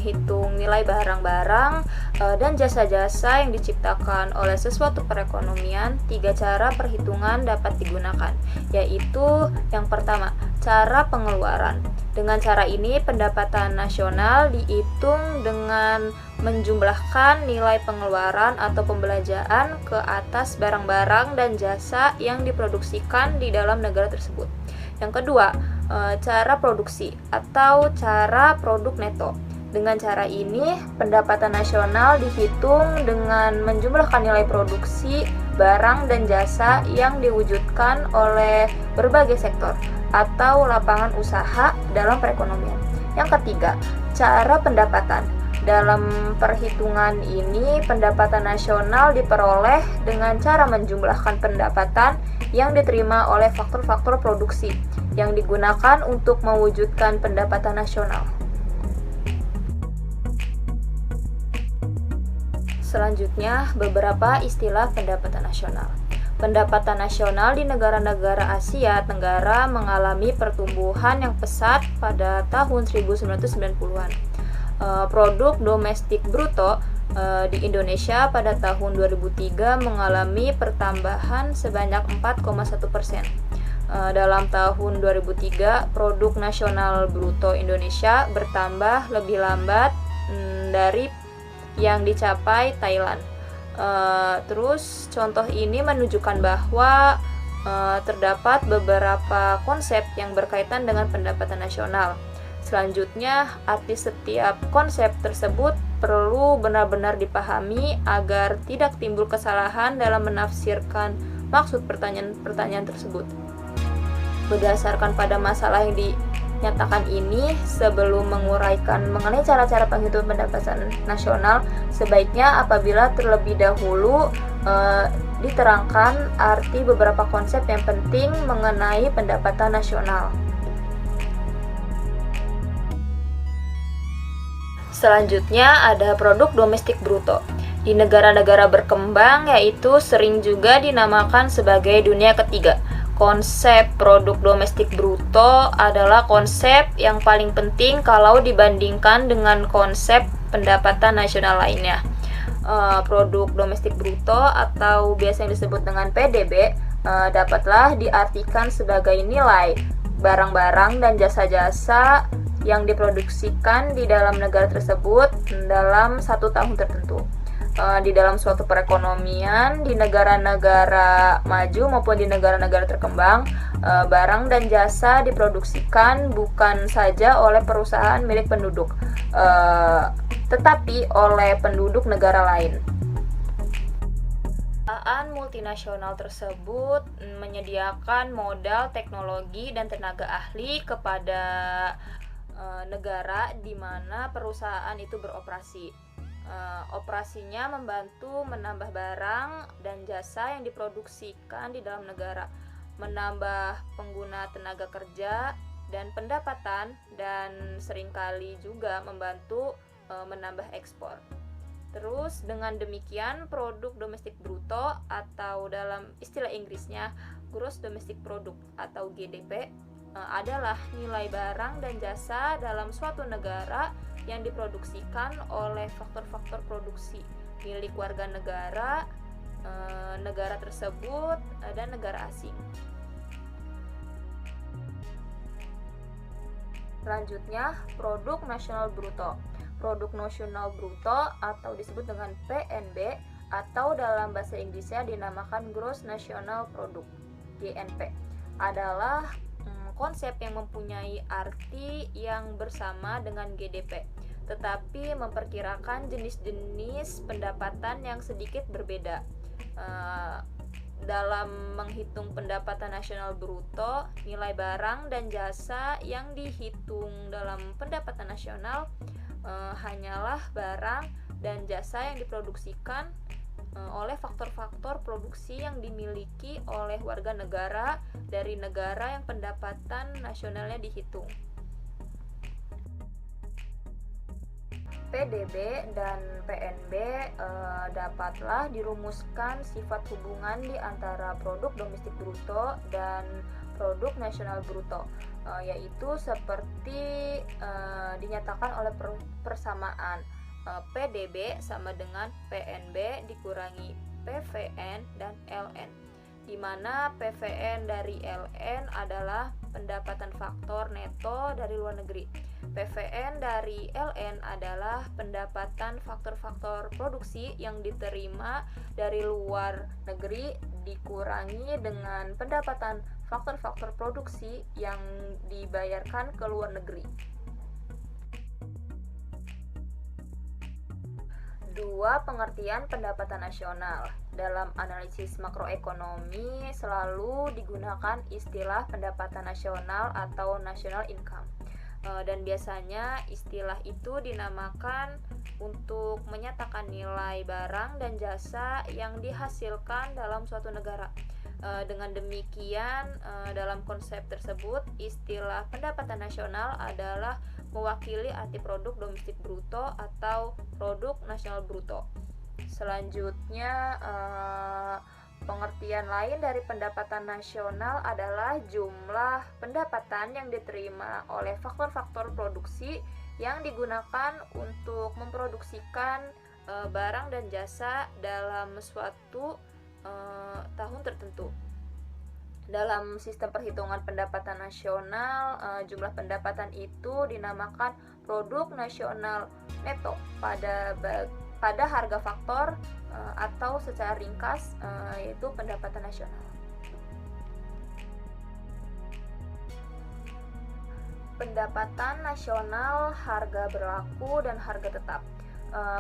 menghitung nilai barang-barang dan jasa-jasa yang diciptakan oleh sesuatu perekonomian, 3 cara perhitungan dapat digunakan, yaitu yang pertama, cara pengeluaran. Dengan cara ini, pendapatan nasional dihitung dengan menjumlahkan nilai pengeluaran atau pembelanjaan ke atas barang-barang dan jasa yang diproduksikan di dalam negara tersebut. Yang kedua, cara produksi atau cara produk neto. Dengan cara ini, pendapatan nasional dihitung dengan menjumlahkan nilai produksi barang dan jasa yang diwujudkan oleh berbagai sektor atau lapangan usaha dalam perekonomian. Yang ketiga, cara pendapatan. Dalam perhitungan ini, pendapatan nasional diperoleh dengan cara menjumlahkan pendapatan yang diterima oleh faktor-faktor produksi yang digunakan untuk mewujudkan pendapatan nasional. Selanjutnya, beberapa istilah pendapatan nasional. Pendapatan nasional di negara-negara Asia Tenggara mengalami pertumbuhan yang pesat pada tahun 1990-an. Produk domestik bruto di Indonesia pada tahun 2003 mengalami pertambahan sebanyak 4,1%. Dalam tahun 2003, produk nasional bruto Indonesia bertambah lebih lambat dari yang dicapai Thailand. Terus contoh ini menunjukkan bahwa terdapat beberapa konsep yang berkaitan dengan pendapatan nasional. Selanjutnya, arti setiap konsep tersebut perlu benar-benar dipahami agar tidak timbul kesalahan dalam menafsirkan maksud pertanyaan tersebut. Berdasarkan pada masalah yang dinyatakan ini, sebelum menguraikan mengenai cara-cara penghitungan pendapatan nasional, sebaiknya apabila terlebih dahulu diterangkan arti beberapa konsep yang penting mengenai pendapatan nasional. Selanjutnya ada produk domestik bruto. Di negara-negara berkembang, yaitu sering juga dinamakan sebagai dunia ketiga. Konsep produk domestik bruto adalah konsep yang paling penting kalau dibandingkan dengan konsep pendapatan nasional lainnya. Produk domestik bruto atau biasa yang disebut dengan PDB dapatlah diartikan sebagai nilai barang-barang dan jasa-jasa yang diproduksikan di dalam negara tersebut dalam satu tahun tertentu. Di dalam suatu perekonomian di negara-negara maju maupun di negara-negara terkembang, barang dan jasa diproduksikan bukan saja oleh perusahaan milik penduduk, tetapi oleh penduduk negara lain. Perusahaan multinasional tersebut menyediakan modal, teknologi, dan tenaga ahli kepada negara di mana perusahaan itu beroperasi. Operasinya membantu menambah barang dan jasa yang diproduksikan di dalam negara, menambah pengguna tenaga kerja dan pendapatan, dan seringkali juga membantu menambah ekspor. Terus dengan demikian, produk domestik bruto atau dalam istilah Inggrisnya Gross Domestic Product atau GDP adalah nilai barang dan jasa dalam suatu negara yang diproduksikan oleh faktor-faktor produksi milik warga negara, negara tersebut, dan negara asing. Selanjutnya, produk nasional bruto. Produk nasional bruto atau disebut dengan PNB atau dalam bahasa Inggrisnya dinamakan Gross National Product, GNP, adalah konsep yang mempunyai arti yang bersama dengan GDP, tetapi memperkirakan jenis-jenis pendapatan yang sedikit berbeda. Dalam menghitung pendapatan nasional bruto, nilai barang dan jasa yang dihitung dalam pendapatan nasional hanyalah barang dan jasa yang diproduksikan oleh faktor-faktor produksi yang dimiliki oleh warga negara dari negara yang pendapatan nasionalnya dihitung. PDB dan PNB dapatlah dirumuskan sifat hubungan di antara produk domestik bruto dan produk nasional bruto, yaitu seperti dinyatakan oleh persamaan PDB sama dengan PNB dikurangi PVN dan LN, di mana PVN dari LN adalah pendapatan faktor neto dari luar negeri. PVN dari LN adalah pendapatan faktor-faktor produksi yang diterima dari luar negeri dikurangi dengan pendapatan faktor-faktor produksi yang dibayarkan ke luar negeri. Dua, pengertian pendapatan nasional. Dalam analisis makroekonomi selalu digunakan istilah pendapatan nasional atau national income. Dan biasanya istilah itu dinamakan untuk menyatakan nilai barang dan jasa yang dihasilkan dalam suatu negara. Dengan demikian, dalam konsep tersebut, istilah pendapatan nasional adalah mewakili arti produk domestik bruto atau produk nasional bruto. Selanjutnya, pengertian lain dari pendapatan nasional adalah jumlah pendapatan yang diterima oleh faktor-faktor produksi yang digunakan untuk memproduksikan barang dan jasa dalam suatu tahun tertentu. Dalam sistem perhitungan pendapatan nasional, jumlah pendapatan itu dinamakan produk nasional neto pada harga faktor atau secara ringkas yaitu pendapatan nasional. Pendapatan nasional, harga berlaku, dan harga tetap.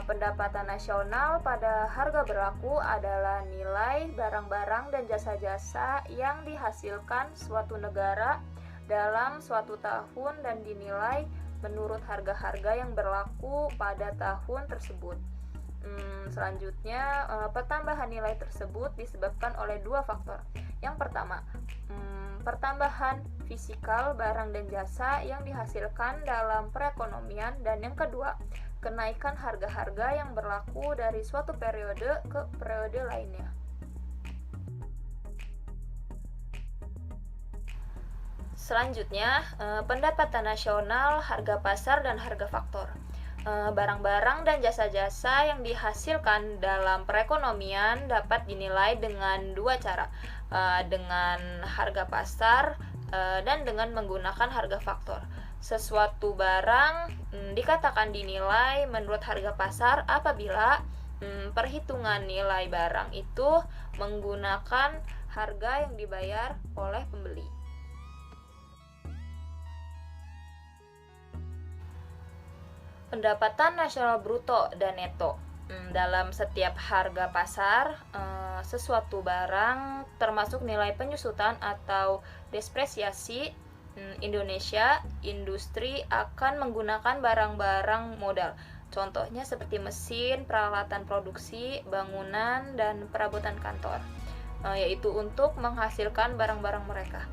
Pendapatan nasional pada harga berlaku adalah nilai barang-barang dan jasa-jasa yang dihasilkan suatu negara dalam suatu tahun dan dinilai menurut harga-harga yang berlaku pada tahun tersebut. Selanjutnya, pertambahan nilai tersebut disebabkan oleh dua faktor. Yang pertama, pertambahan fisikal barang dan jasa yang dihasilkan dalam perekonomian, dan yang kedua, kenaikan harga-harga yang berlaku dari suatu periode ke periode lainnya. Selanjutnya, pendapatan nasional, harga pasar, dan harga faktor. Barang-barang dan jasa-jasa yang dihasilkan dalam perekonomian dapat dinilai dengan dua cara, dengan harga pasar dan dengan menggunakan harga faktor. Sesuatu barang dikatakan dinilai menurut harga pasar apabila perhitungan nilai barang itu menggunakan harga yang dibayar oleh pembeli. Pendapatan nasional bruto dan neto. Dalam setiap harga pasar, sesuatu barang termasuk nilai penyusutan atau depresiasi, Indonesia industri akan menggunakan barang-barang modal. Contohnya seperti mesin, peralatan produksi, bangunan, dan perabotan kantor, yaitu untuk menghasilkan barang-barang mereka.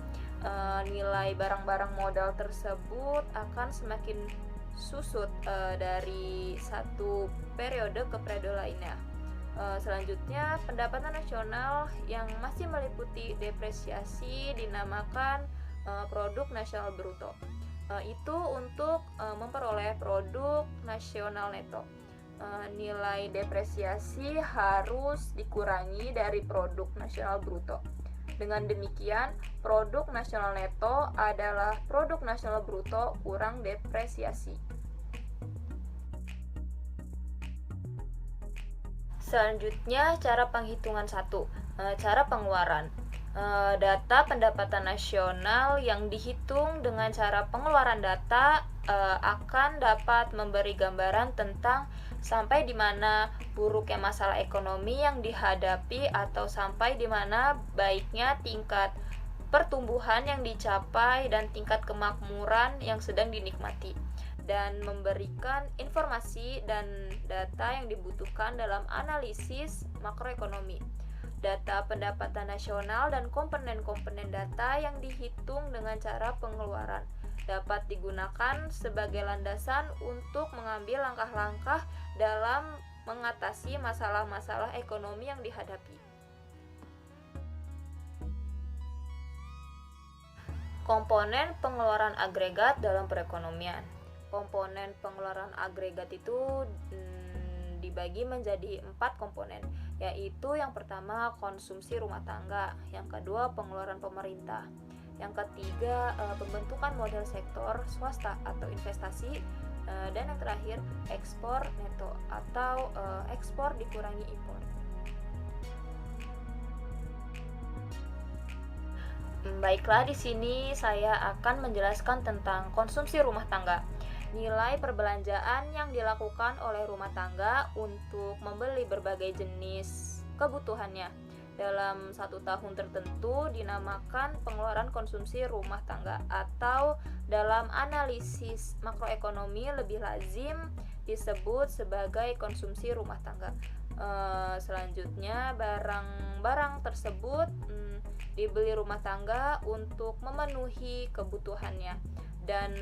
Nilai barang-barang modal tersebut akan semakin susut dari satu periode ke periode lainnya. Selanjutnya, pendapatan nasional yang masih meliputi depresiasi dinamakan produk nasional bruto. Itu untuk memperoleh produk nasional neto. Nilai depresiasi harus dikurangi dari produk nasional bruto. Dengan demikian, produk nasional neto adalah produk nasional bruto kurang depresiasi. Selanjutnya, cara penghitungan 1. Cara pengeluaran. Data pendapatan nasional yang dihitung dengan cara pengeluaran data akan dapat memberi gambaran tentang sampai di mana buruknya masalah ekonomi yang dihadapi atau sampai di mana baiknya tingkat pertumbuhan yang dicapai dan tingkat kemakmuran yang sedang dinikmati, dan memberikan informasi dan data yang dibutuhkan dalam analisis makroekonomi. Data pendapatan nasional dan komponen-komponen data yang dihitung dengan cara pengeluaran. dapat digunakan sebagai landasan untuk mengambil langkah-langkah dalam mengatasi masalah-masalah ekonomi yang dihadapi. Komponen pengeluaran agregat dalam perekonomian. Komponen pengeluaran agregat itu dibagi menjadi 4 komponen, yaitu yang pertama konsumsi rumah tangga, yang kedua pengeluaran pemerintah, yang ketiga pembentukan model sektor swasta atau investasi, dan yang terakhir ekspor neto atau ekspor dikurangi impor. Baiklah, di sini saya akan menjelaskan tentang konsumsi rumah tangga. Nilai perbelanjaan yang dilakukan oleh rumah tangga untuk membeli berbagai jenis kebutuhannya dalam 1 tahun tertentu dinamakan pengeluaran konsumsi rumah tangga, atau dalam analisis makroekonomi lebih lazim disebut sebagai konsumsi rumah tangga. Selanjutnya, barang-barang tersebut dibeli rumah tangga untuk memenuhi kebutuhannya, dan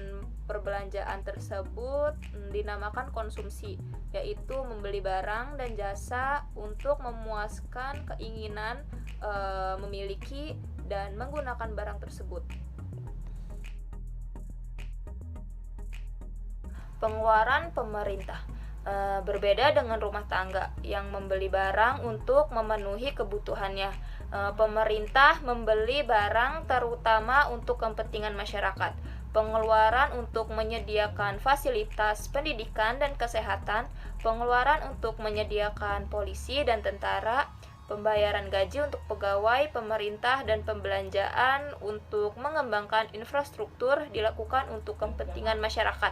perbelanjaan tersebut dinamakan konsumsi, yaitu membeli barang dan jasa untuk memuaskan keinginan memiliki dan menggunakan barang tersebut. Pengeluaran pemerintah berbeda dengan rumah tangga yang membeli barang untuk memenuhi kebutuhannya. Pemerintah membeli barang terutama untuk kepentingan masyarakat. Pengeluaran untuk menyediakan fasilitas pendidikan dan kesehatan, pengeluaran untuk menyediakan polisi dan tentara, pembayaran gaji untuk pegawai pemerintah, dan pembelanjaan untuk mengembangkan infrastruktur dilakukan untuk kepentingan masyarakat.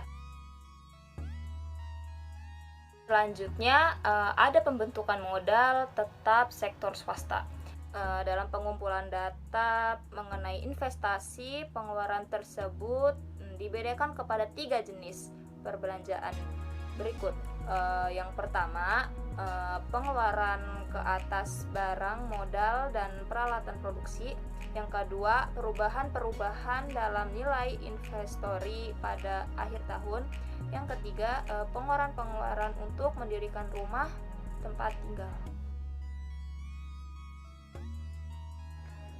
Selanjutnya, ada pembentukan modal tetap sektor swasta. Dalam pengumpulan data mengenai investasi, pengeluaran tersebut dibedakan kepada 3 jenis perbelanjaan berikut. Yang pertama, pengeluaran ke atas barang, modal, dan peralatan produksi. Yang kedua, perubahan-perubahan dalam nilai investori pada akhir tahun. Yang ketiga, pengeluaran-pengeluaran untuk mendirikan rumah tempat tinggal.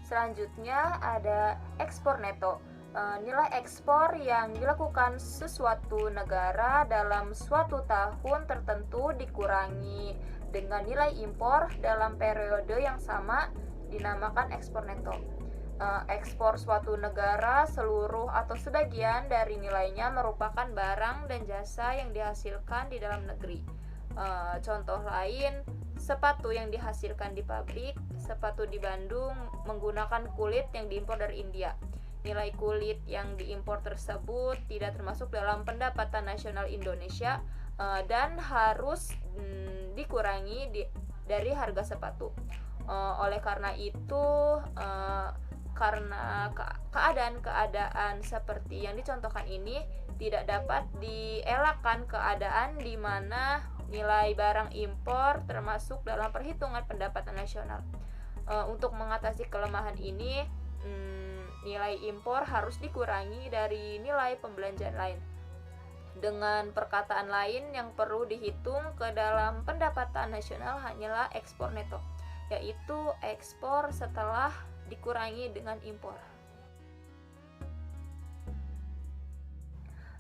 Selanjutnya ada ekspor neto. Nilai ekspor yang dilakukan sesuatu negara dalam suatu tahun tertentu dikurangi dengan nilai impor dalam periode yang sama dinamakan ekspor neto. Ekspor suatu negara seluruh atau sebagian dari nilainya merupakan barang dan jasa yang dihasilkan di dalam negeri. Contoh lain, sepatu yang dihasilkan di pabrik sepatu di Bandung menggunakan kulit yang diimpor dari India. Nilai kulit yang diimpor tersebut tidak termasuk dalam pendapatan nasional Indonesia dan harus dikurangi dari harga sepatu. Oleh karena itu, karena keadaan-keadaan seperti yang dicontohkan ini tidak dapat dielakkan keadaan di mana nilai barang impor termasuk dalam perhitungan pendapatan nasional. Untuk mengatasi kelemahan ini, nilai impor harus dikurangi dari nilai pembelanjaan lain. Dengan perkataan lain, yang perlu dihitung ke dalam pendapatan nasional hanyalah ekspor neto, yaitu ekspor setelah dikurangi dengan impor.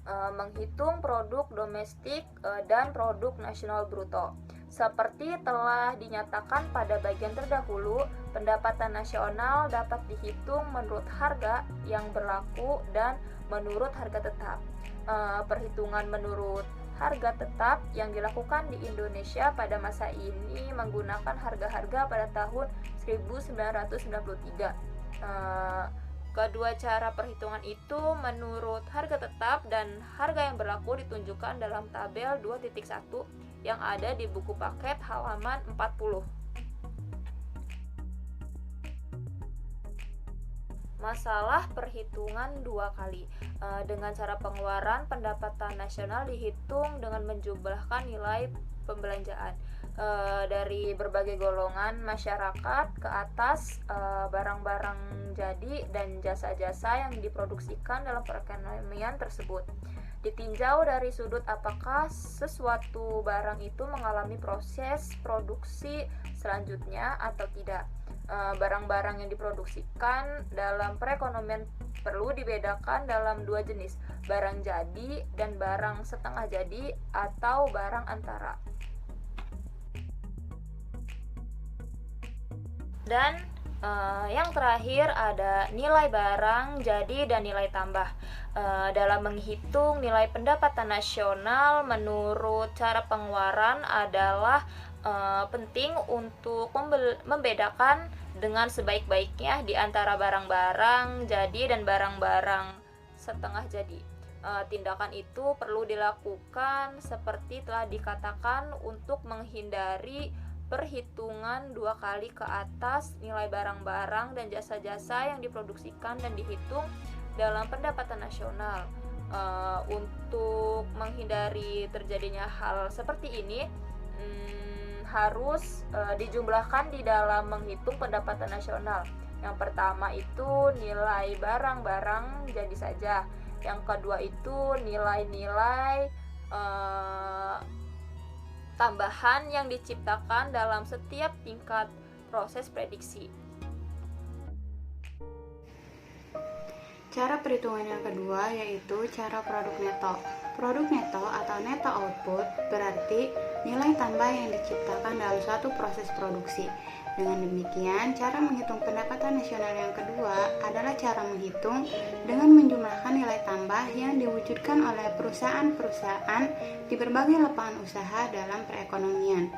Menghitung produk domestik dan produk nasional bruto. Seperti telah dinyatakan pada bagian terdahulu, pendapatan nasional dapat dihitung menurut harga yang berlaku dan menurut harga tetap. Perhitungan menurut harga tetap yang dilakukan di Indonesia pada masa ini menggunakan harga-harga pada tahun 1993. Kedua cara perhitungan itu menurut harga tetap dan harga yang berlaku ditunjukkan dalam tabel 2.1 yang ada di buku paket halaman 40. Masalah perhitungan 2 kali. Dengan cara pengeluaran, pendapatan nasional dihitung dengan menjumlahkan nilai pembelanjaan. dari berbagai golongan masyarakat ke atas, barang-barang jadi dan jasa-jasa yang diproduksikan dalam perekonomian tersebut. Ditinjau dari sudut apakah sesuatu barang itu mengalami proses produksi selanjutnya atau tidak. Barang-barang yang diproduksikan dalam perekonomian perlu dibedakan dalam dua jenis, barang jadi dan barang setengah jadi atau barang antara. Dan yang terakhir ada nilai barang jadi dan nilai tambah. Dalam menghitung nilai pendapatan nasional menurut cara pengeluaran adalah penting untuk membedakan dengan sebaik-baiknya di antara barang-barang jadi dan barang-barang setengah jadi. Tindakan itu perlu dilakukan seperti telah dikatakan untuk menghindari perhitungan dua kali ke atas nilai barang-barang dan jasa-jasa yang diproduksikan dan dihitung dalam pendapatan nasional. Untuk menghindari terjadinya hal seperti ini, harus dijumlahkan di dalam menghitung pendapatan nasional. Yang pertama itu nilai barang-barang jadi saja. Yang kedua itu nilai-nilai tambahan yang diciptakan dalam setiap tingkat proses prediksi. Cara perhitungan yang kedua yaitu cara produk neto. Produk neto atau neto output berarti nilai tambah yang diciptakan dalam suatu proses produksi. Dengan demikian, cara menghitung pendapatan nasional yang kedua adalah cara menghitung dengan menjumlahkan nilai tambah yang diwujudkan oleh perusahaan-perusahaan di berbagai lapangan usaha dalam perekonomian.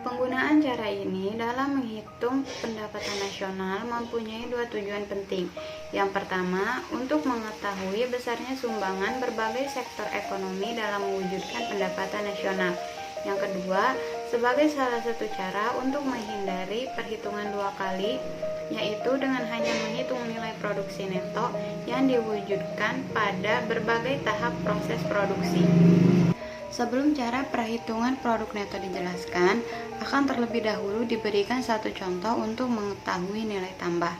Penggunaan cara ini dalam menghitung pendapatan nasional mempunyai dua tujuan penting. Yang pertama, untuk mengetahui besarnya sumbangan berbagai sektor ekonomi dalam mewujudkan pendapatan nasional. Yang kedua, sebagai salah satu cara untuk menghindari perhitungan dua kali, yaitu dengan hanya menghitung nilai produksi neto yang diwujudkan pada berbagai tahap proses produksi. Sebelum cara perhitungan produk neto dijelaskan, akan terlebih dahulu diberikan satu contoh untuk mengetahui nilai tambah.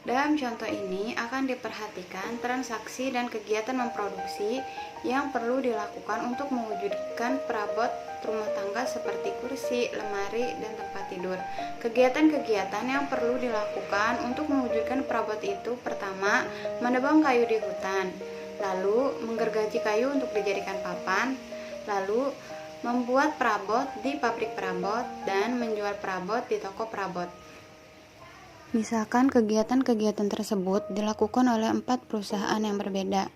Dalam contoh ini akan diperhatikan transaksi dan kegiatan memproduksi yang perlu dilakukan untuk mewujudkan perabot rumah tangga seperti kursi, lemari, dan tempat tidur. Kegiatan-kegiatan yang perlu dilakukan untuk mewujudkan perabot itu pertama, menebang kayu di hutan, lalu menggergaji kayu untuk dijadikan papan, lalu membuat perabot di pabrik perabot, dan menjual perabot di toko perabot. Misalkan kegiatan-kegiatan tersebut dilakukan oleh 4 perusahaan yang berbeda.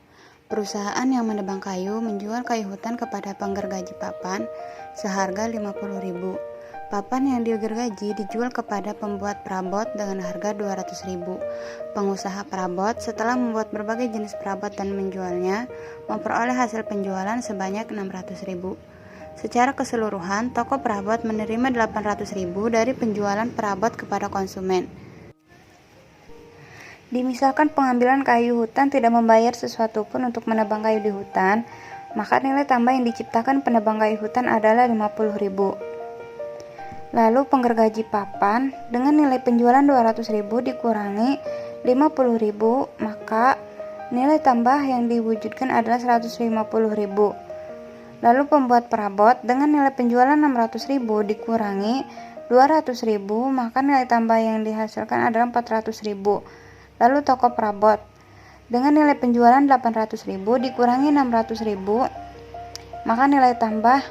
Perusahaan yang menebang kayu menjual kayu hutan kepada penggergaji papan seharga 50.000. Papan yang digergaji dijual kepada pembuat perabot dengan harga 200.000. Pengusaha perabot setelah membuat berbagai jenis perabot dan menjualnya, memperoleh hasil penjualan sebanyak 600.000. Secara keseluruhan, toko perabot menerima 800.000 dari penjualan perabot kepada konsumen. Dimisalkan pengambilan kayu hutan tidak membayar sesuatu pun untuk menebang kayu di hutan, maka nilai tambah yang diciptakan penebang kayu hutan adalah 50.000. Lalu penggergaji papan dengan nilai penjualan 200.000 dikurangi 50.000, maka nilai tambah yang diwujudkan adalah 150.000. Lalu pembuat perabot dengan nilai penjualan 600.000 dikurangi 200.000, maka nilai tambah yang dihasilkan adalah 400.000. Lalu toko perabot dengan nilai penjualan 800.000 dikurangi 600.000, maka nilai tambah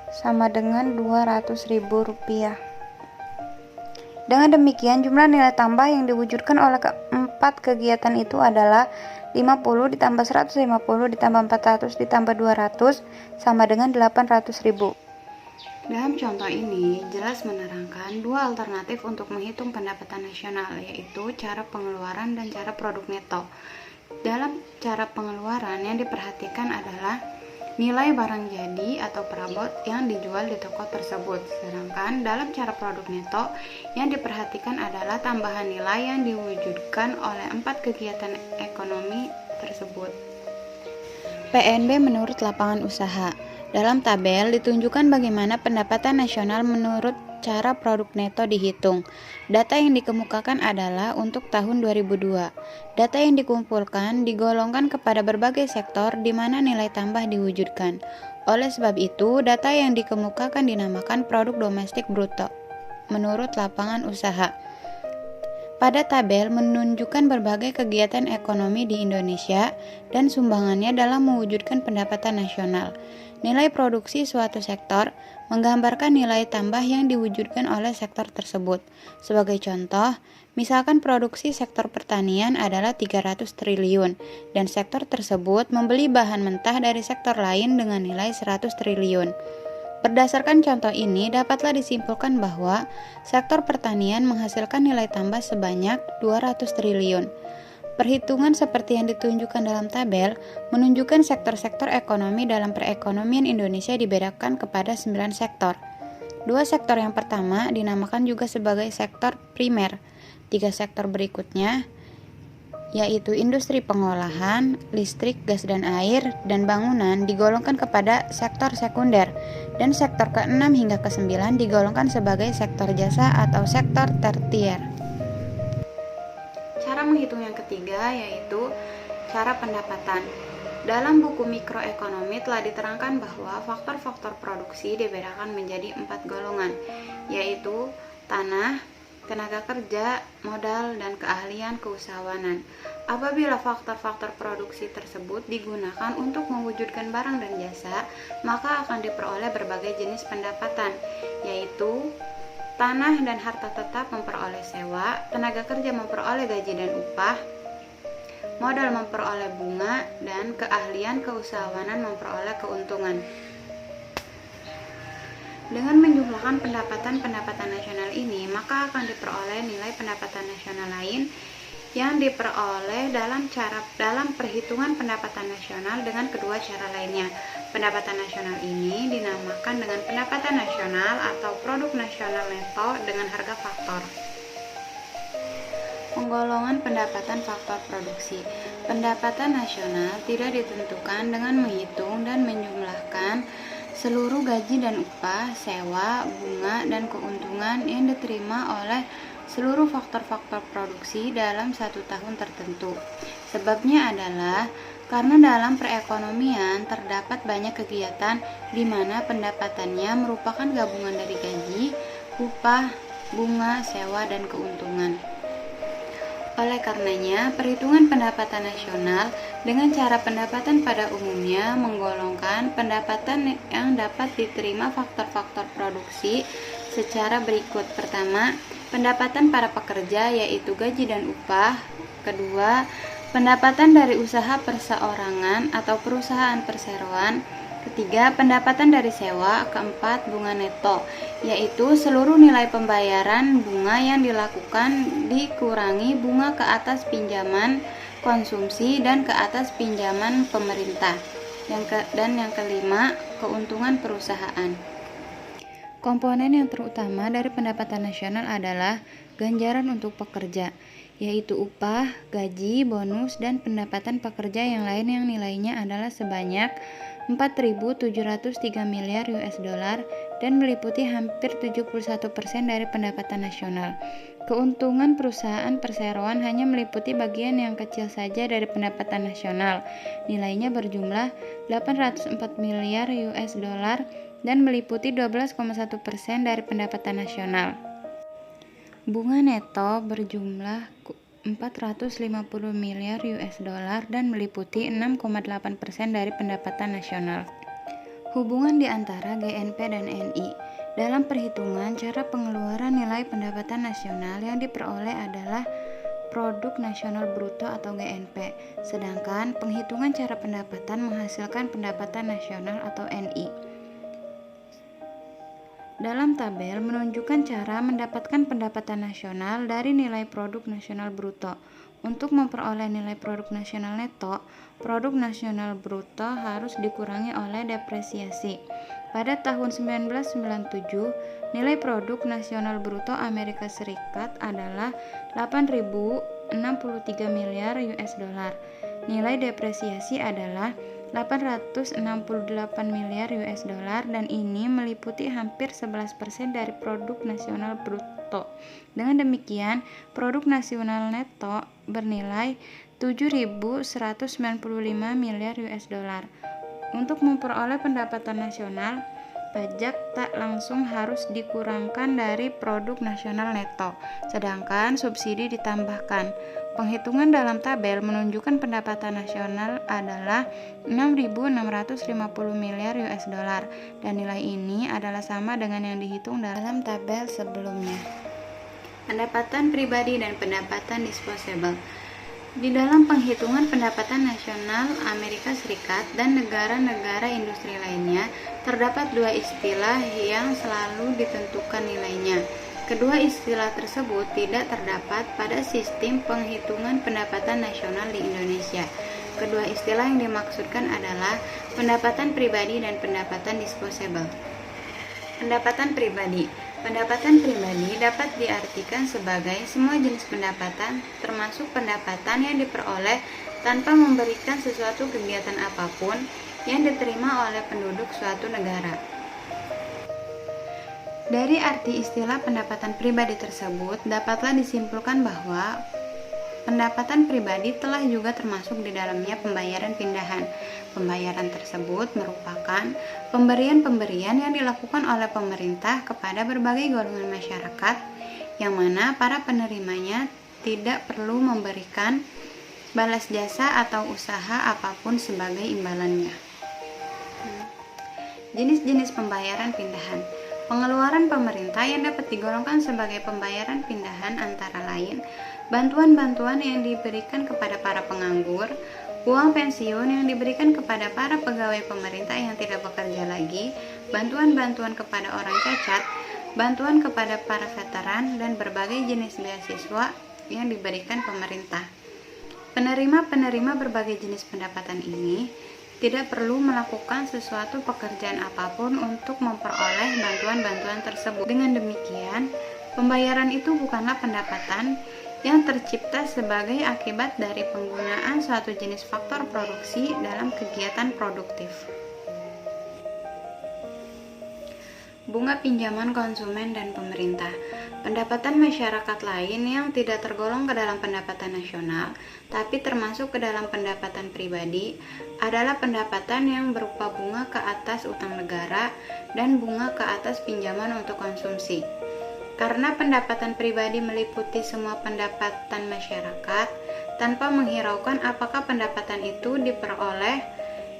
sama dengan 200.000 rupiah. Dengan demikian, jumlah nilai tambah yang diwujudkan oleh keempat kegiatan itu adalah 50 ditambah 150 ditambah 400 ditambah 200 sama dengan 800.000. Dalam contoh ini jelas menerangkan dua alternatif untuk menghitung pendapatan nasional, yaitu cara pengeluaran dan cara produk neto. Dalam cara pengeluaran yang diperhatikan adalah nilai barang jadi atau perabot yang dijual di toko tersebut. Sedangkan dalam cara produk neto yang diperhatikan adalah tambahan nilai yang diwujudkan oleh 4 kegiatan ekonomi tersebut. PNB menurut lapangan usaha. Dalam tabel ditunjukkan bagaimana pendapatan nasional menurut cara produk neto dihitung. Data yang dikemukakan adalah untuk tahun 2002. Data yang dikumpulkan digolongkan kepada berbagai sektor di mana nilai tambah diwujudkan. Oleh sebab itu, data yang dikemukakan dinamakan produk domestik bruto menurut lapangan usaha. Pada tabel menunjukkan berbagai kegiatan ekonomi di Indonesia dan sumbangannya dalam mewujudkan pendapatan nasional. Nilai produksi suatu sektor menggambarkan nilai tambah yang diwujudkan oleh sektor tersebut. Sebagai contoh, misalkan produksi sektor pertanian adalah 300 triliun dan sektor tersebut membeli bahan mentah dari sektor lain dengan nilai 100 triliun. Berdasarkan contoh ini, dapatlah disimpulkan bahwa sektor pertanian menghasilkan nilai tambah sebanyak 200 triliun. Perhitungan seperti yang ditunjukkan dalam tabel menunjukkan sektor-sektor ekonomi dalam perekonomian Indonesia dibedakan kepada 9 sektor. 2 sektor yang pertama dinamakan juga sebagai sektor primer. 3 sektor berikutnya yaitu industri pengolahan, listrik, gas dan air, dan bangunan digolongkan kepada sektor sekunder, dan sektor ke-6 hingga ke-9 digolongkan sebagai sektor jasa atau sektor tertier. Cara menghitung yang ketiga yaitu cara pendapatan. Dalam buku mikroekonomi telah diterangkan bahwa faktor-faktor produksi dibedakan menjadi 4 golongan, yaitu tanah, tenaga kerja, modal, dan keahlian keusahawanan. Apabila faktor-faktor produksi tersebut digunakan untuk mewujudkan barang dan jasa, maka akan diperoleh berbagai jenis pendapatan, yaitu tanah dan harta tetap memperoleh sewa, tenaga kerja memperoleh gaji dan upah, modal memperoleh bunga, dan keahlian keusahawanan memperoleh keuntungan. Dengan menjumlahkan pendapatan nasional ini, maka akan diperoleh nilai pendapatan nasional lain yang diperoleh dalam perhitungan pendapatan nasional dengan kedua cara lainnya. Pendapatan nasional ini dinamakan dengan pendapatan nasional atau produk nasional neto dengan harga faktor. Penggolongan pendapatan faktor produksi. Pendapatan nasional tidak ditentukan dengan menghitung dan menjumlahkan seluruh gaji dan upah, sewa, bunga, dan keuntungan yang diterima oleh seluruh faktor-faktor produksi dalam satu tahun tertentu. Sebabnya adalah karena dalam perekonomian terdapat banyak kegiatan di mana pendapatannya merupakan gabungan dari gaji, upah, bunga, sewa, dan keuntungan. Oleh karenanya, perhitungan pendapatan nasional dengan cara pendapatan pada umumnya menggolongkan pendapatan yang dapat diterima faktor-faktor produksi secara berikut. Pertama, pendapatan para pekerja yaitu gaji dan upah. Kedua, pendapatan dari usaha perseorangan atau perusahaan perseroan. Ketiga, pendapatan dari sewa. Keempat, bunga neto, yaitu seluruh nilai pembayaran bunga yang dilakukan dikurangi bunga ke atas pinjaman konsumsi dan ke atas pinjaman pemerintah. Dan yang kelima, keuntungan perusahaan. Komponen yang terutama dari pendapatan nasional adalah ganjaran untuk pekerja, yaitu upah, gaji, bonus, dan pendapatan pekerja yang lain yang nilainya adalah sebanyak 4.703 miliar US dollar dan meliputi hampir 71% dari pendapatan nasional. Keuntungan perusahaan perseroan hanya meliputi bagian yang kecil saja dari pendapatan nasional. Nilainya berjumlah 804 miliar US dollar dan meliputi 12,1% dari pendapatan nasional. Bunga neto berjumlah 450 miliar US dollar dan meliputi 6,8% dari pendapatan nasional. Hubungan di antara GNP dan NI. Dalam perhitungan cara pengeluaran nilai pendapatan nasional yang diperoleh adalah produk nasional bruto atau GNP, sedangkan penghitungan cara pendapatan menghasilkan pendapatan nasional atau NI. Dalam tabel menunjukkan cara mendapatkan pendapatan nasional dari nilai produk nasional bruto. Untuk memperoleh nilai produk nasional neto, produk nasional bruto harus dikurangi oleh depresiasi. Pada tahun 1997, nilai produk nasional bruto Amerika Serikat adalah 8.063 miliar US dollar. Nilai depresiasi adalah 868 miliar US dollar, dan ini meliputi hampir 11% dari produk nasional bruto. Dengan demikian, produk nasional neto bernilai 7.195 miliar US dollar. Untuk memperoleh pendapatan nasional, pajak tak langsung harus dikurangkan dari produk nasional neto, sedangkan subsidi ditambahkan. Penghitungan dalam tabel menunjukkan pendapatan nasional adalah 6.650 miliar US dollar, dan nilai ini adalah sama dengan yang dihitung dalam tabel sebelumnya. Pendapatan pribadi dan pendapatan disposable. Di dalam penghitungan pendapatan nasional Amerika Serikat dan negara-negara industri lainnya, terdapat dua istilah yang selalu ditentukan nilainya. Kedua istilah tersebut tidak terdapat pada sistem penghitungan pendapatan nasional di Indonesia. Kedua istilah yang dimaksudkan adalah pendapatan pribadi dan pendapatan disposable. Pendapatan pribadi. Pendapatan pribadi dapat diartikan sebagai semua jenis pendapatan, termasuk pendapatan yang diperoleh tanpa memberikan sesuatu kegiatan apapun yang diterima oleh penduduk suatu negara. Dari arti istilah pendapatan pribadi tersebut, dapatlah disimpulkan bahwa pendapatan pribadi telah juga termasuk di dalamnya pembayaran pindahan. Pembayaran tersebut merupakan pemberian-pemberian yang dilakukan oleh pemerintah kepada berbagai golongan masyarakat, yang mana para penerimanya tidak perlu memberikan balas jasa atau usaha apapun sebagai imbalannya. Jenis-jenis pembayaran pindahan. Pengeluaran pemerintah yang dapat digolongkan sebagai pembayaran pindahan antara lain bantuan-bantuan yang diberikan kepada para penganggur, uang pensiun yang diberikan kepada para pegawai pemerintah yang tidak bekerja lagi, bantuan-bantuan kepada orang cacat, bantuan kepada para veteran, dan berbagai jenis beasiswa yang diberikan pemerintah. Penerima-penerima berbagai jenis pendapatan ini tidak perlu melakukan sesuatu pekerjaan apapun untuk memperoleh bantuan-bantuan tersebut. Dengan demikian, pembayaran itu bukanlah pendapatan yang tercipta sebagai akibat dari penggunaan suatu jenis faktor produksi dalam kegiatan produktif. Bunga pinjaman konsumen dan pemerintah. Pendapatan masyarakat lain yang tidak tergolong ke dalam pendapatan nasional, tapi termasuk ke dalam pendapatan pribadi, adalah pendapatan yang berupa bunga ke atas utang negara dan bunga ke atas pinjaman untuk konsumsi. Karena pendapatan pribadi meliputi semua pendapatan masyarakat, tanpa menghiraukan apakah pendapatan itu diperoleh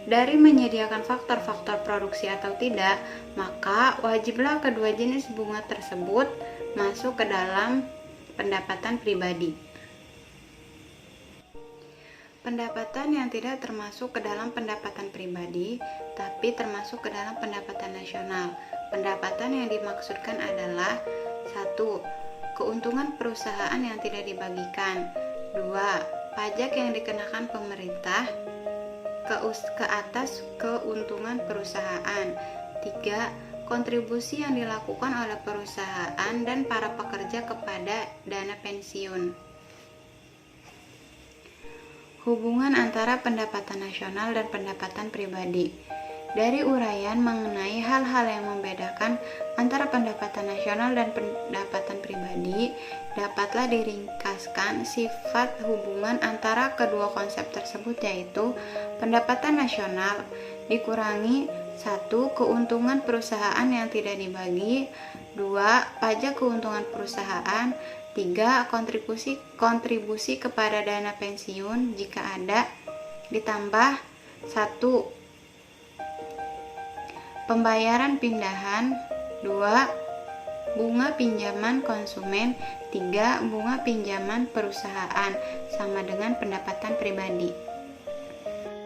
dari menyediakan faktor-faktor produksi atau tidak, maka wajiblah kedua jenis bunga tersebut masuk ke dalam pendapatan pribadi. Pendapatan yang tidak termasuk ke dalam pendapatan pribadi, tapi termasuk ke dalam pendapatan nasional. Pendapatan yang dimaksudkan adalah 1. Keuntungan perusahaan yang tidak dibagikan. 2. Pajak yang dikenakan pemerintah ke atas keuntungan perusahaan. 3. Kontribusi yang dilakukan oleh perusahaan dan para pekerja kepada dana pensiun. Hubungan antara pendapatan nasional dan pendapatan pribadi. Dari uraian mengenai hal-hal yang membedakan antara pendapatan nasional dan pendapatan pribadi, dapatlah diringkaskan sifat hubungan antara kedua konsep tersebut, yaitu pendapatan nasional dikurangi 1. Keuntungan perusahaan yang tidak dibagi. 2. Pajak keuntungan perusahaan. 3. Kontribusi kepada dana pensiun jika ada, ditambah 1. Pembayaran pindahan. 2. Bunga pinjaman konsumen. 3. Bunga pinjaman perusahaan, sama dengan pendapatan pribadi.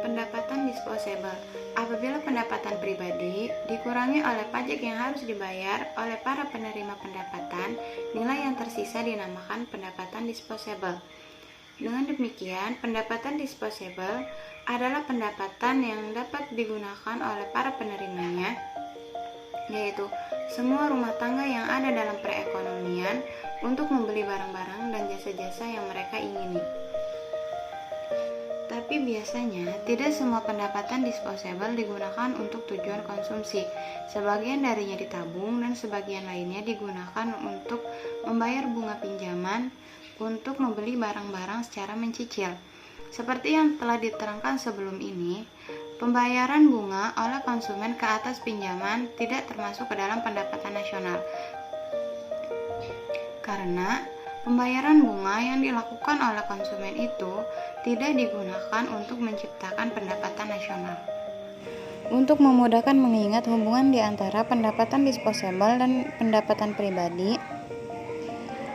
Pendapatan disposable. Apabila pendapatan pribadi dikurangi oleh pajak yang harus dibayar oleh para penerima pendapatan, nilai yang tersisa dinamakan pendapatan disposable. Dengan demikian, pendapatan disposable adalah pendapatan yang dapat digunakan oleh para penerimanya, yaitu semua rumah tangga yang ada dalam perekonomian untuk membeli barang-barang dan jasa-jasa yang mereka ingini. Tapi biasanya tidak semua pendapatan disposable digunakan untuk tujuan konsumsi. Sebagian darinya ditabung dan sebagian lainnya digunakan untuk membayar bunga pinjaman untuk membeli barang-barang secara mencicil. Seperti yang telah diterangkan sebelum ini, pembayaran bunga oleh konsumen ke atas pinjaman tidak termasuk ke dalam pendapatan nasional. Karena pembayaran bunga yang dilakukan oleh konsumen itu tidak digunakan untuk menciptakan pendapatan nasional. Untuk memudahkan mengingat hubungan di antara pendapatan disposable dan pendapatan pribadi,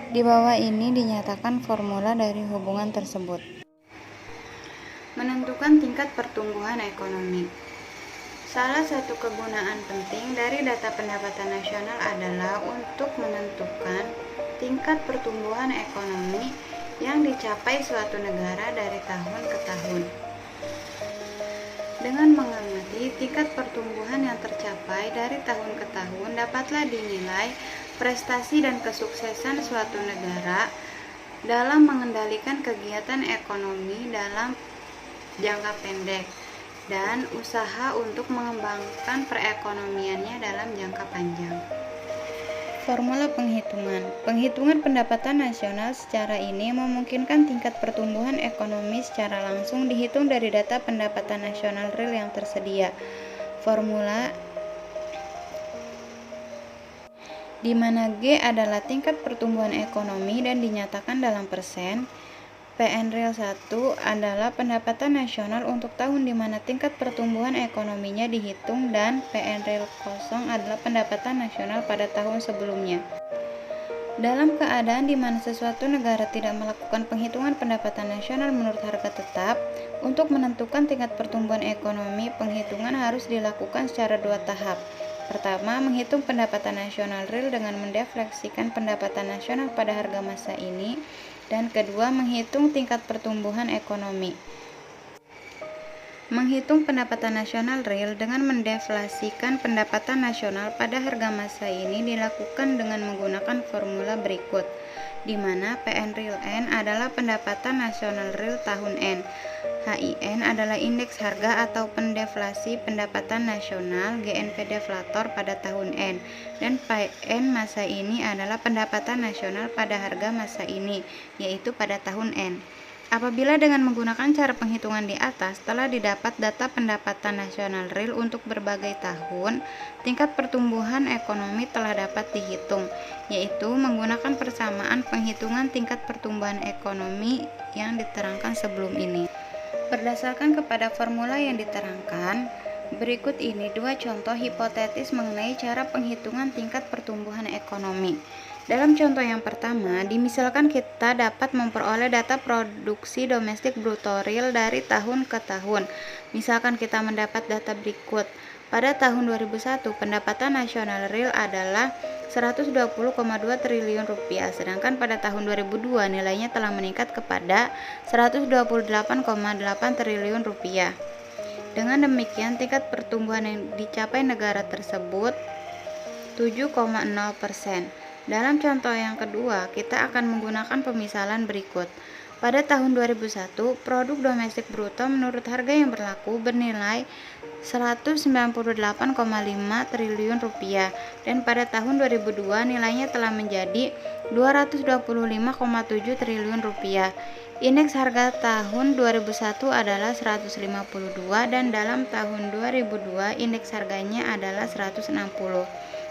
di bawah ini dinyatakan formula dari hubungan tersebut. Menentukan tingkat pertumbuhan ekonomi. Salah satu kegunaan penting dari data pendapatan nasional adalah untuk menentukan tingkat pertumbuhan ekonomi yang dicapai suatu negara dari tahun ke tahun. Dengan mengamati tingkat pertumbuhan yang tercapai dari tahun ke tahun, dapatlah dinilai prestasi dan kesuksesan suatu negara dalam mengendalikan kegiatan ekonomi dalam jangka pendek dan usaha untuk mengembangkan perekonomiannya dalam jangka panjang. Formula penghitungan. Penghitungan pendapatan nasional secara ini memungkinkan tingkat pertumbuhan ekonomi secara langsung dihitung dari data pendapatan nasional real yang tersedia. Formula di mana G adalah tingkat pertumbuhan ekonomi dan dinyatakan dalam persen. PN Real 1 adalah pendapatan nasional untuk tahun di mana tingkat pertumbuhan ekonominya dihitung dan PN Real 0 adalah pendapatan nasional pada tahun sebelumnya. Dalam keadaan di mana sesuatu negara tidak melakukan penghitungan pendapatan nasional menurut harga tetap, untuk menentukan tingkat pertumbuhan ekonomi, penghitungan harus dilakukan secara dua tahap. Pertama, menghitung pendapatan nasional real dengan mendefleksikan pendapatan nasional pada harga masa ini. Dan kedua, menghitung tingkat pertumbuhan ekonomi. Menghitung pendapatan nasional real dengan mendeflasikan pendapatan nasional pada harga masa ini dilakukan dengan menggunakan formula berikut, di mana PN Real N adalah pendapatan nasional real tahun N, HIN adalah indeks harga atau pendeflasi pendapatan nasional GNP deflator pada tahun N, dan PN masa ini adalah pendapatan nasional pada harga masa ini, yaitu pada tahun N. Apabila dengan menggunakan cara penghitungan di atas telah didapat data pendapatan nasional real untuk berbagai tahun, tingkat pertumbuhan ekonomi telah dapat dihitung, yaitu menggunakan persamaan penghitungan tingkat pertumbuhan ekonomi yang diterangkan sebelum ini. Berdasarkan kepada formula yang diterangkan, berikut ini dua contoh hipotetis mengenai cara penghitungan tingkat pertumbuhan ekonomi. Dalam contoh yang pertama, dimisalkan kita dapat memperoleh data produksi domestik bruto real dari tahun ke tahun. Misalkan kita mendapat data berikut. Pada tahun 2001, pendapatan nasional real adalah 120,2 triliun rupiah, sedangkan pada tahun 2002 nilainya telah meningkat kepada 128,8 triliun rupiah. Dengan demikian, tingkat pertumbuhan yang dicapai negara tersebut 7,0%. Dalam contoh yang kedua, kita akan menggunakan pemisalan berikut. Pada tahun 2001, produk domestik bruto menurut harga yang berlaku bernilai 198,5 triliun rupiah dan pada tahun 2002 nilainya telah menjadi 225,7 triliun rupiah. Indeks harga tahun 2001 adalah 152 dan dalam tahun 2002 indeks harganya adalah 160.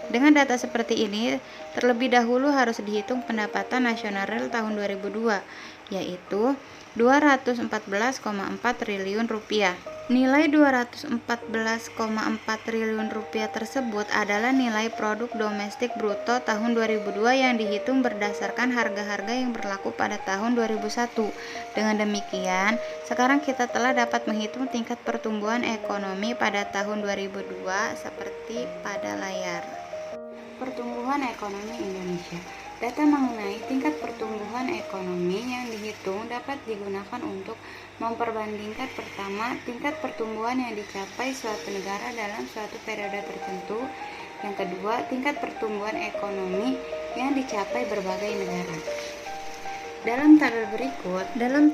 Dengan data seperti ini, terlebih dahulu harus dihitung pendapatan nasional real tahun 2002, yaitu 214,4 triliun rupiah. Nilai 214,4 triliun rupiah tersebut adalah nilai produk domestik bruto tahun 2002 yang dihitung berdasarkan harga-harga yang berlaku pada tahun 2001. Dengan demikian, sekarang kita telah dapat menghitung tingkat pertumbuhan ekonomi pada tahun 2002 seperti pada layar. Pertumbuhan ekonomi Indonesia. Data mengenai tingkat pertumbuhan ekonomi yang dihitung dapat digunakan untuk memperbandingkan pertama, tingkat pertumbuhan yang dicapai suatu negara dalam suatu periode tertentu. Yang kedua, tingkat pertumbuhan ekonomi yang dicapai berbagai negara. Dalam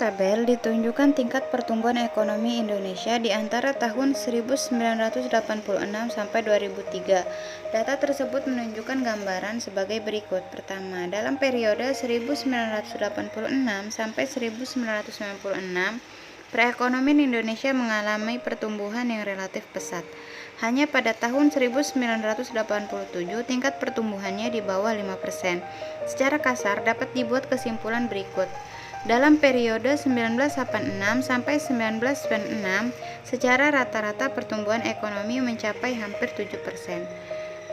tabel ditunjukkan tingkat pertumbuhan ekonomi Indonesia di antara tahun 1986 sampai 2003. Data tersebut menunjukkan gambaran sebagai berikut. Pertama, dalam periode 1986 sampai 1996, perekonomian Indonesia mengalami pertumbuhan yang relatif pesat. Hanya pada tahun 1987 tingkat pertumbuhannya di bawah 5%. Secara kasar dapat dibuat kesimpulan berikut. Dalam periode 1986 sampai 1996, secara rata-rata pertumbuhan ekonomi mencapai hampir 7%.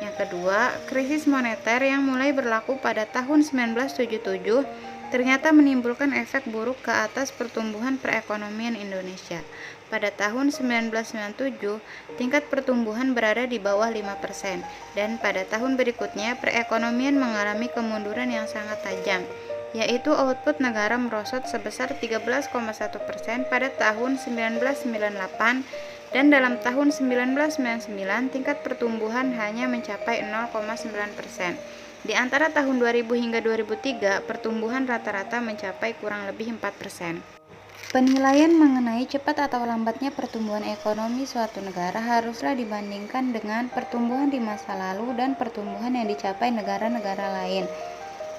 Yang kedua, krisis moneter yang mulai berlaku pada tahun 1977 ternyata menimbulkan efek buruk ke atas pertumbuhan perekonomian Indonesia. Pada tahun 1997, tingkat pertumbuhan berada di bawah 5%, dan pada tahun berikutnya perekonomian mengalami kemunduran yang sangat tajam, yaitu output negara merosot sebesar 13,1% pada tahun 1998, dan dalam tahun 1999 tingkat pertumbuhan hanya mencapai 0,9%. Di antara tahun 2000 hingga 2003, pertumbuhan rata-rata mencapai kurang lebih 4%. Penilaian mengenai cepat atau lambatnya pertumbuhan ekonomi suatu negara haruslah dibandingkan dengan pertumbuhan di masa lalu dan pertumbuhan yang dicapai negara-negara lain.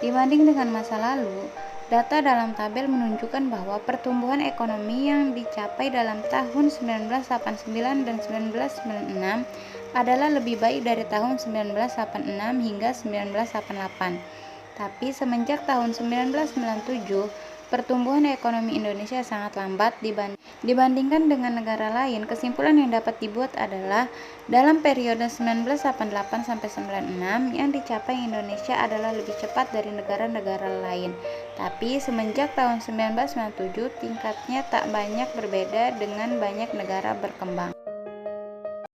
Dibanding dengan masa lalu, data dalam tabel menunjukkan bahwa pertumbuhan ekonomi yang dicapai dalam tahun 1989 dan 1996 adalah lebih baik dari tahun 1986 hingga 1988. Tapi semenjak tahun 1997, pertumbuhan ekonomi Indonesia sangat lambat dibandingkan dengan negara lain. Kesimpulan yang dapat dibuat adalah dalam periode 1988 sampai 96 yang dicapai Indonesia adalah lebih cepat dari negara-negara lain. Tapi semenjak tahun 1997 tingkatnya tak banyak berbeda dengan banyak negara berkembang.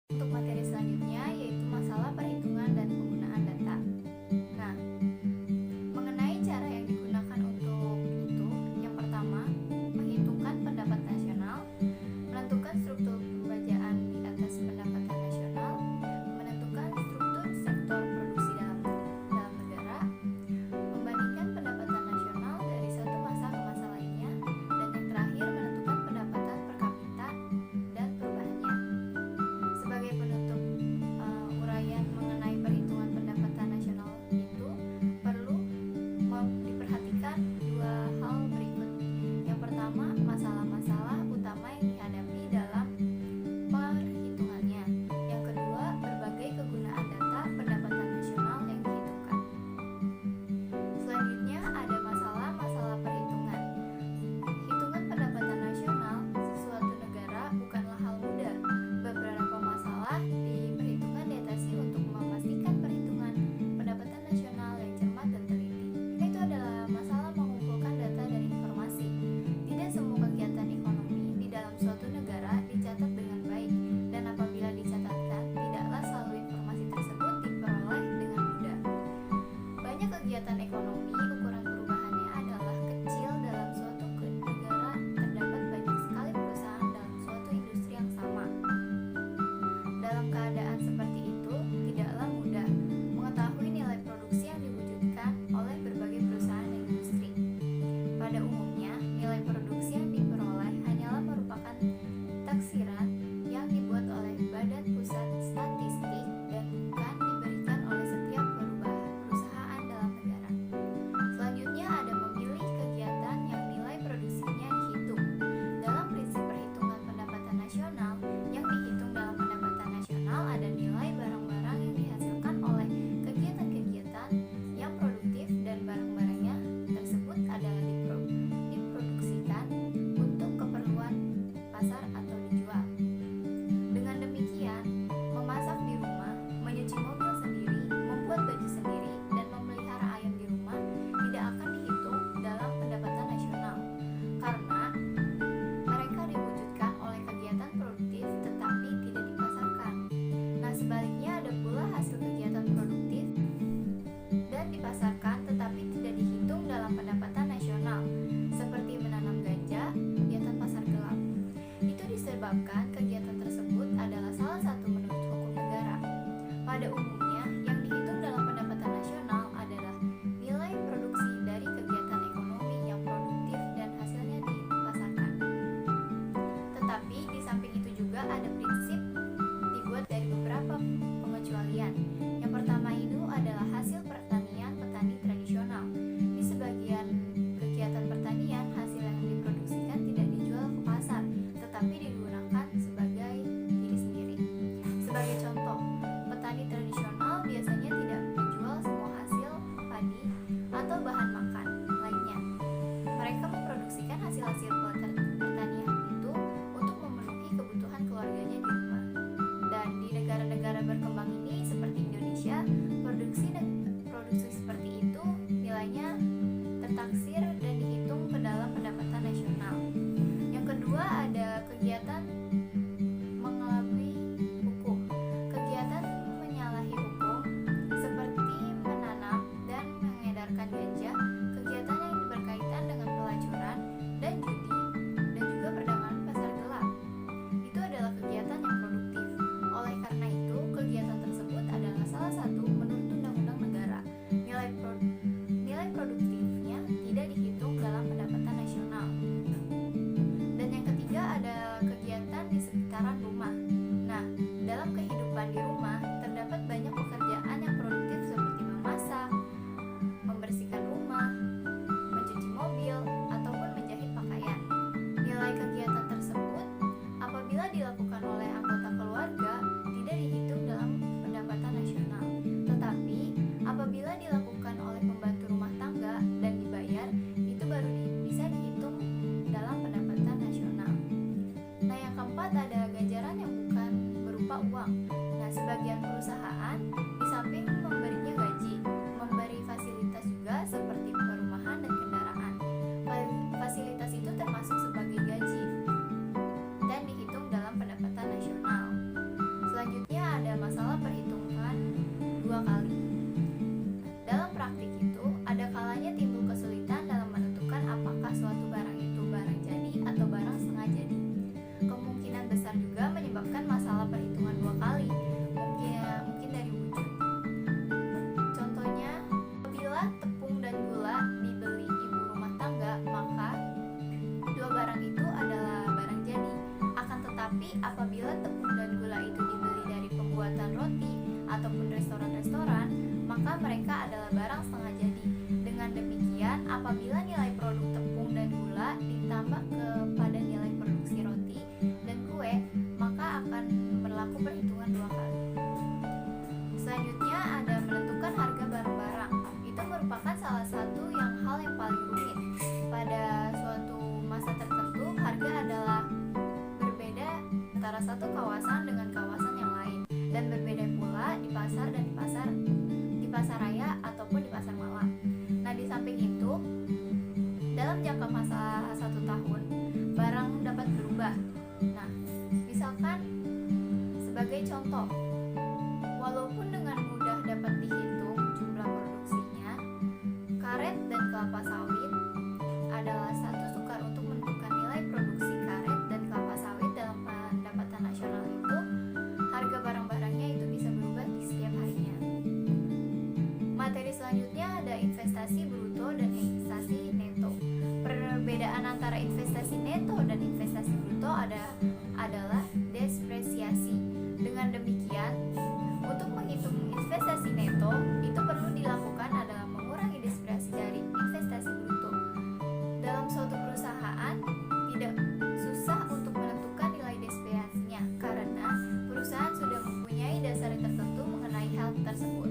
Untuk materi selanjutnya yaitu masalah perhitungan dan penggunaan data. Nah, mengenai cara yang digunakan untuk itu, yang pertama, menghitungkan pendapatan nasional, menentukan struktur pembajaan di atas pendapatan nasional, menentukan struktur sektor produksi dalam negara, membandingkan pendapatan nasional dari satu masa ke masa lainnya, dan yang terakhir menentukan pendapatan per kapita dan perubahannya. Tetapi di samping itu juga ada prinsip dibuat dari beberapa pengecualian. Yang pertama itu adalah hasil pertanian petani tradisional. Di sebagian kegiatan pertanian, hasil yang diproduksikan tidak dijual ke pasar, tetapi digunakan sebagai diri sendiri. Sebagai contoh, petani tradisional biasanya tidak menjual semua hasil padi atau bahan makan lainnya. Mereka memproduksikan hasil-hasil pertanian itu untuk memenuhi kebutuhan keluarganya di rumah. Dan di negara-negara berkembang ini seperti Indonesia, produksi seperti itu nilainya tertaksir dan dihitung ke dalam pendapatan nasional. Yang kedua ada kegiatan mengelabui hukum. Kegiatan menyalahi hukum seperti menanam dan mengedarkan ganja, kegiatan yang berkaitan dengan pelacuran dan judi, dan juga perdagangan pasar gelap. Itu adalah kegiatan yang produktif. Oleh karena itu, kegiatan tersebut adalah salah satu menurut undang-undang negara. Nilai produktifnya tidak dihitung dalam pendapatan nasional. Dan yang ketiga ada kegiatan di sekitaran rumah. Nah, dalam kehidupan di rumah terdapat banyak pekerjaan yang produktif seperti memasak, membersihkan rumah, mencuci mobil, ataupun menjahit pakaian. Nilai kegiatan tersebut apabila dilakukan oleh anggota keluarga tidak dihitung dalam pendapatan nasional. Tetapi apabila dilakukan oleh pembantu rumah tangga dan dibayar, itu baru bisa dihitung dalam pendapatan nasional. Nah, yang keempat ada ganjaran yang bukan berupa uang. Nah, sebagian perusahaan di samping memberinya gaji, memberi fasilitas juga seperti perumahan dan kendaraan. Fasilitas itu termasuk sebagai gaji dan dihitung dalam pendapatan nasional. Selanjutnya ada masalah perhitungan dua kali. Dalam praktik itu, ada kalanya timbul kesulitan dalam menentukan apakah suatu barang itu barang jadi atau barang setengah jadi. Kemungkinan besar juga menyebabkan masalah perhitungan dua kali, mungkin dari wujud. Contohnya, apabila tepung dan gula dibeli ibu rumah tangga, maka dua barang itu adalah barang jadi. Akan tetapi, apabila tepung dan gula itu dibeli dari pembuatan roti ataupun restoran-restoran, maka mereka adalah barang setengah jadi. Dengan demikian, apabila nilai produk tepung dan gula ditambah kepada nilai produksi roti dan kue, maka akan berlaku perhitungan dua kali. Selanjutnya ada menentukan harga barang-barang. Itu merupakan salah satu hal yang paling rumit. Pada suatu masa tertentu, harga adalah berbeda antara satu kawasan dengan kawasan yang lain, dan berbeda pula di pasar dan di pasar raya ataupun di pasar malam. Nah, di samping itu, dalam jangka masa 1 tahun, barang dapat berubah. Nah, misalkan sebagai contoh, walaupun dengan mudah dapat dihitung jumlah produksinya, karet dan kelapa sawit adalah satu sukar untuk menentukan nilai produksi karet dan kelapa sawit dalam pendapatan nasional itu, harga barang-barangnya itu bisa berubah di setiap harinya. Materi selanjutnya ada investasi bruto dan investasi neto. Perbedaan antara investasi neto dan investasi bruto adalah depresiasi. Dengan demikian, untuk menghitung investasi neto, itu perlu dilakukan adalah mengurangi depresiasi dari investasi bruto. Dalam suatu perusahaan, tidak susah untuk menentukan nilai depresiasinya karena perusahaan sudah mempunyai dasar tertentu mengenai hal tersebut.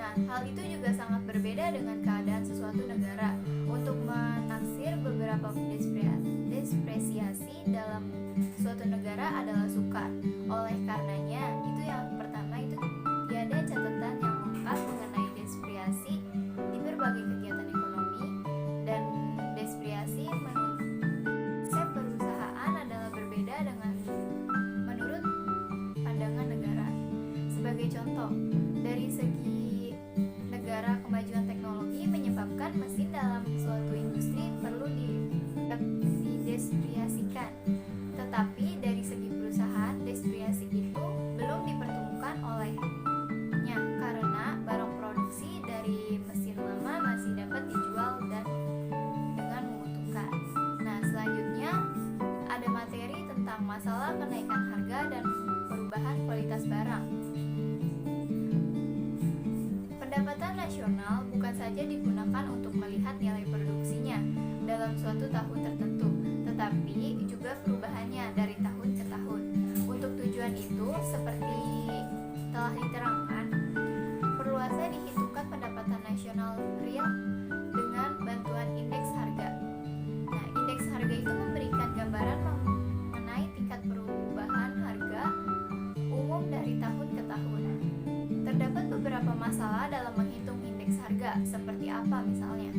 Nah, hal itu juga sangat berbeda dengan keadaan sesuatu negara. Untuk menaksir beberapa depresiasi dalam suatu negara adalah sukar. Oleh karenanya, masalah kenaikan harga dan perubahan kualitas barang. Pendapatan nasional bukan saja digunakan untuk melihat nilai produksinya dalam suatu tahun tertentu, tetapi juga perubahannya dari tahun ke tahun. Untuk tujuan itu, seperti telah diterangkan, perlu dihitungkan pendapatan nasional real dengan bantuan indeks harga. Nah, indeks harga itu memberikan gambaran mengenai tingkat perubahan harga umum dari tahun ke tahun. Terdapat beberapa masalah dalam menghitung indeks harga, seperti apa misalnya?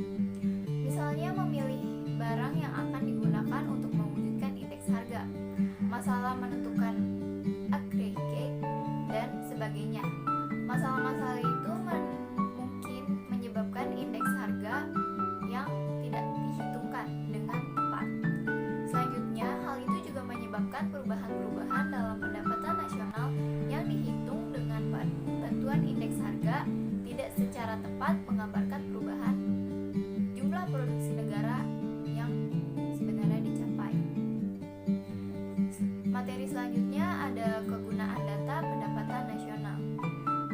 Misalnya memilih barang yang akan digunakan untuk mewujudkan indeks harga, masalah menentukan agregat, dan sebagainya. Masalah-masalah itu mungkin menyebabkan indeks harga yang tidak dihitungkan dengan tepat. Selanjutnya, hal itu juga menyebabkan perubahan-perubahan dalam pendapatan nasional yang dihitung dengan bantuan indeks harga tidak secara tepat menggambarkan perubahan jumlah produksi negara yang sebenarnya dicapai. Materi selanjutnya ada kegunaan data pendapatan nasional.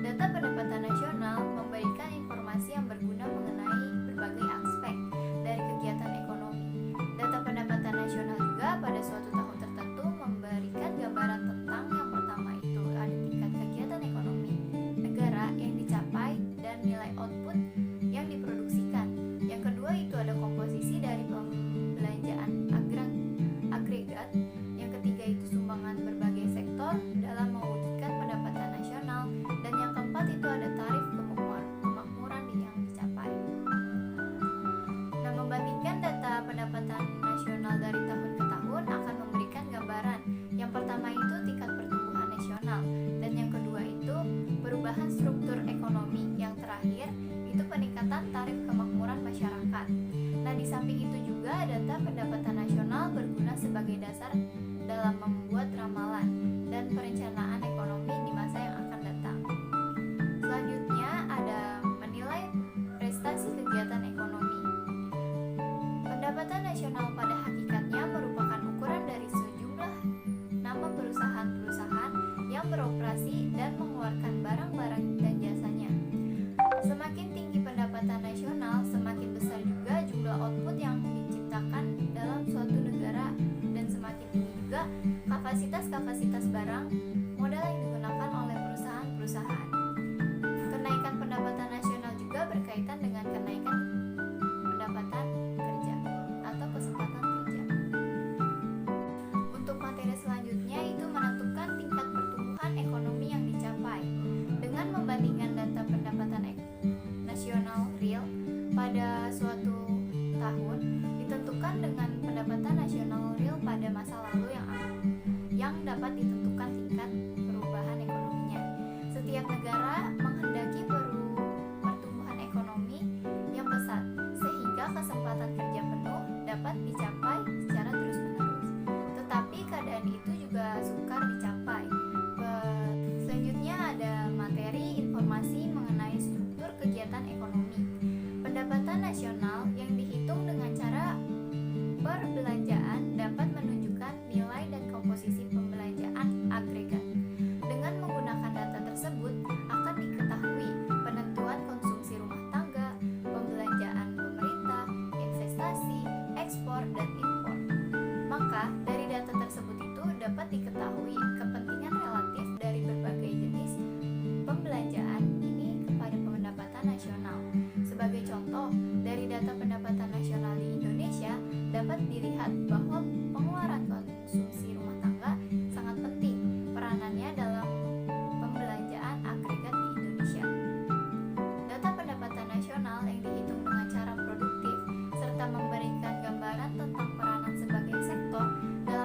Data pendapatan nasional memberikan informasi yang berguna mengenai berbagai aspek dari kegiatan ekonomi. Data pendapatan nasional juga pada suatu tahun tertentu memberikan gambaran tentang yang pertama itu ada tingkat kegiatan ekonomi negara yang dicapai dan nilai output yang diproduksikan. Yang kedua itu ada komposisi dari pembelanjaan agregat. Yang ketiga itu sumbangan berbagai sektor dalam mewujudkan pendapatan nasional, dan yang keempat itu ada tarif kemakmuran yang dicapai. Nah, membandingkan data pendapatan nasional dari tahun ke tahun akan memberikan gambaran. Yang pertama itu tingkat pertumbuhan nasional, dan yang kedua itu perubahan struktur ekonomi. Yang terakhir itu peningkatan tarif kemakmuran masyarakat. Nah, di samping itu juga data pendapatan nasional berguna sebagai dasar dalam membuat ramalan dan perencanaan ekonomi di masa yang akan datang. Selanjutnya ada menilai prestasi kegiatan ekonomi. Pendapatan nasional pada hakikatnya merupakan ukuran dari sejumlah nama perusahaan-perusahaan yang beroperasi dan mengeluarkan barang-barang dan jasanya. Semakin tinggi pendapatan nasional, semakin besar juga jumlah output yang diciptakan dalam suatu negara, dan semakin tinggi juga kapasitas barang modal yang digunakan oleh perusahaan-perusahaan. Kenaikan pendapatan nasional juga berkaitan dengan kenaikan pendapatan kerja atau kesempatan kerja. Untuk materi selanjutnya itu menentukan tingkat pertumbuhan ekonomi yang dicapai. Dengan membandingkan data pendapatan nasional real pada suatu tahun ditentukan dengan pendapatan nasional real pada masa lalu yang dapat ditentukan tingkat perubahan ekonominya. Setiap negara menghendaki pertumbuhan ekonomi yang pesat sehingga kesempatan kerja penuh dapat dicapai secara terus-menerus. Tetapi keadaan itu juga sukar dicapai. Selanjutnya ada materi informasi mengenai struktur kegiatan ekonomi. Pendapatan nasional yang dihitung dengan cara perbelanjaan dapat menunjukkan nilai dan komposisi pembelanjaan agregat. Dengan menggunakan data tersebut akan diketahui penentuan konsumsi rumah tangga, pembelanjaan pemerintah, investasi, ekspor, dan impor. Maka dari data tersebut itu dapat diketahui kepentingan relatif dari berbagai jenis pembelanjaan ini kepada pendapatan nasional. Sebagai contoh, dari data pendapatan nasional di Indonesia dapat dilihat bahwa pengeluaran konsumsi rumah tangga sangat penting peranannya dalam pembelanjaan agregat di Indonesia. Data pendapatan nasional yang dihitung dengan cara produktif serta memberikan gambaran tentang peranan sebagai sektor dalam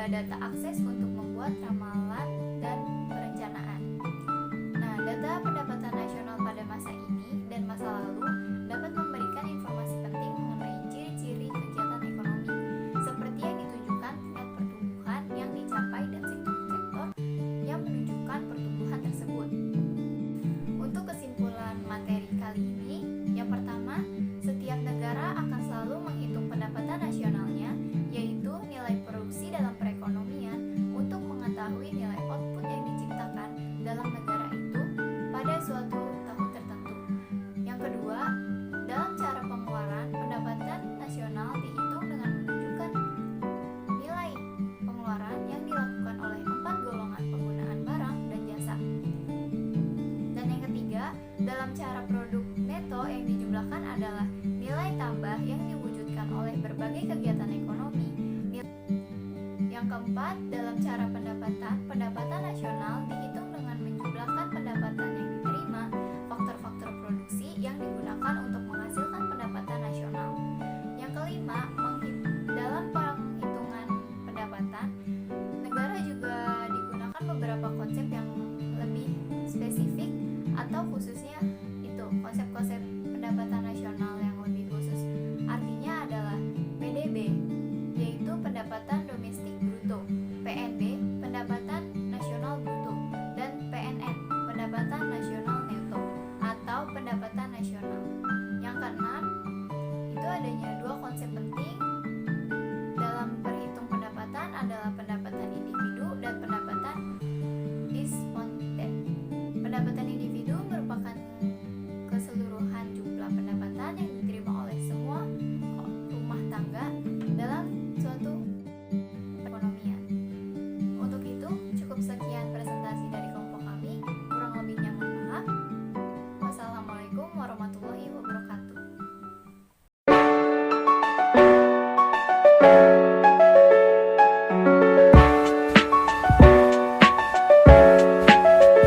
juga data akses untuk membuat ramalan dan perencanaan. Nah, data pendapatan nasional pada masa ini dan masa lalu dapat memberikan informasi penting mengenai ciri-ciri kegiatan ekonomi, seperti yang ditunjukkan tingkat pertumbuhan yang dicapai dan sektor-sektor yang menunjukkan pertumbuhan tersebut. Untuk kesimpulan materi kali ini, yang pertama, setiap negara akan selalu menghitung pendapatan nasionalnya, yaitu nilai produksi dalam perekonomian, untuk mengetahui nilai output yang diciptakan dalam negara itu pada suatu tahun tertentu. Yang kedua, dalam cara pengeluaran, pendapatan nasional dihitung dengan menunjukkan nilai pengeluaran yang dilakukan oleh 4 golongan penggunaan barang dan jasa. Dan yang ketiga, dalam cara produk neto yang dijumlahkan adalah nilai tambah yang diwujudkan oleh berbagai kegiatan ekonomi. Yang keempat, dalam cara pendapatan nasional dihitung dengan menjumlahkan pendapatan